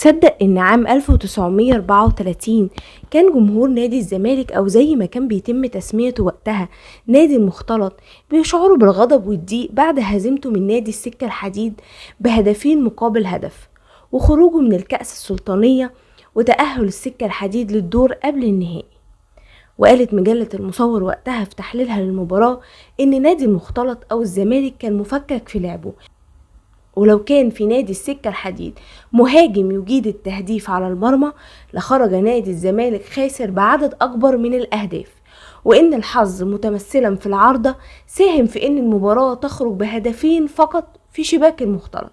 تصدق ان عام 1934 كان جمهور نادي الزمالك او زي ما كان بيتم تسميته وقتها نادي المختلط بيشعروا بالغضب والضيق بعد هزيمته من نادي السكة الحديد بهدفين مقابل هدف، وخروجه من الكأس السلطانية وتأهل السكة الحديد للدور قبل النهائي. وقالت مجلة المصور وقتها في تحليلها للمباراة ان نادي المختلط او الزمالك كان مفكك في لعبه، ولو كان في نادي السكة الحديد مهاجم يجيد التهديف على المرمى لخرج نادي الزمالك خاسر بعدد أكبر من الأهداف، وإن الحظ متمثلا في العارضة ساهم في إن المباراة تخرج بهدفين فقط في شباك المختلط.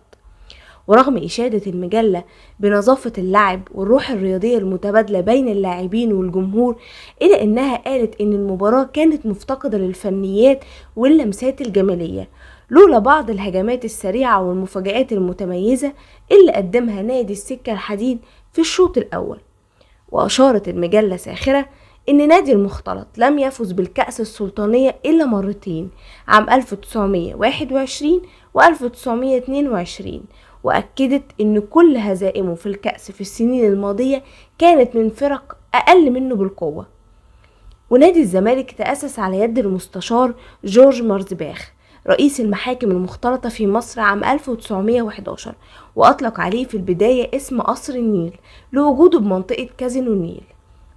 ورغم إشادة المجلة بنظافة اللعب والروح الرياضية المتبادلة بين اللاعبين والجمهور، إلا إنها قالت إن المباراة كانت مفتقدة للفنيات واللمسات الجمالية لولا بعض الهجمات السريعة والمفاجآت المتميزة اللي قدمها نادي السكة الحديد في الشوط الأول. وأشارت المجلة ساخرة إن نادي المختلط لم يفز بالكأس السلطانية إلا مرتين، عام 1921 و 1922، وأكدت إن كل هزائمه في الكأس في السنين الماضية كانت من فرق أقل منه بالقوة. ونادي الزمالك تأسس على يد المستشار جورج مارزباخ رئيس المحاكم المختلطة في مصر عام 1911، وأطلق عليه في البداية اسم قصر النيل لوجوده بمنطقة كازينو النيل.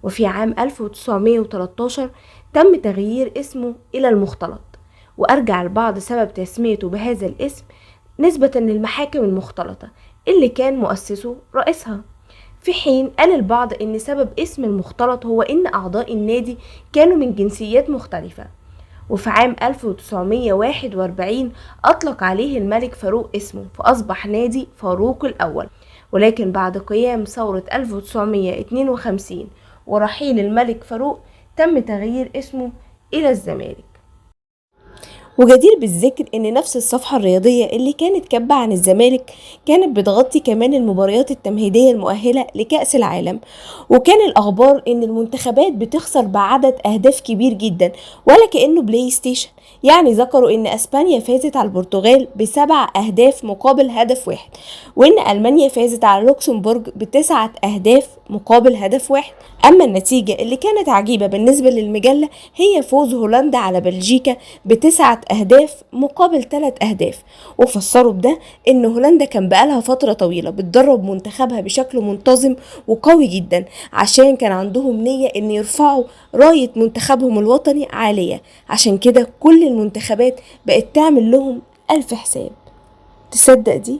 وفي عام 1913 تم تغيير اسمه إلى المختلط، وأرجع البعض سبب تسميته بهذا الاسم نسبة للمحاكم المختلطة اللي كان مؤسسه رئيسها، في حين قال البعض إن سبب اسم المختلط هو إن أعضاء النادي كانوا من جنسيات مختلفة. وفي عام 1941 أطلق عليه الملك فاروق اسمه، فأصبح نادي فاروق الأول. ولكن بعد قيام ثورة 1952 ورحيل الملك فاروق تم تغيير اسمه إلى الزمالك. وجدير بالذكر ان نفس الصفحة الرياضية اللي كانت كاتبة عن الزمالك كانت بتغطي كمان المباريات التمهيدية المؤهلة لكأس العالم، وكان الاخبار ان المنتخبات بتخسر بعدد اهداف كبير جدا ولا كأنه بلاي ستيشن. يعني ذكروا ان اسبانيا فازت على البرتغال ب7 اهداف مقابل هدف واحد، وان المانيا فازت على لوكسمبورغ ب9 اهداف مقابل هدف واحد. اما النتيجة اللي كانت عجيبة بالنسبة للمجلة هي فوز هولندا على بلجيكا ب9 أهداف مقابل 3 أهداف، وفسروا بده إن هولندا كان بقالها فترة طويلة بتدرب منتخبها بشكل منتظم وقوي جدا، عشان كان عندهم نية إن يرفعوا راية منتخبهم الوطني عالية، عشان كده كل المنتخبات بقت تعمل لهم 1000 حساب. تصدق دي؟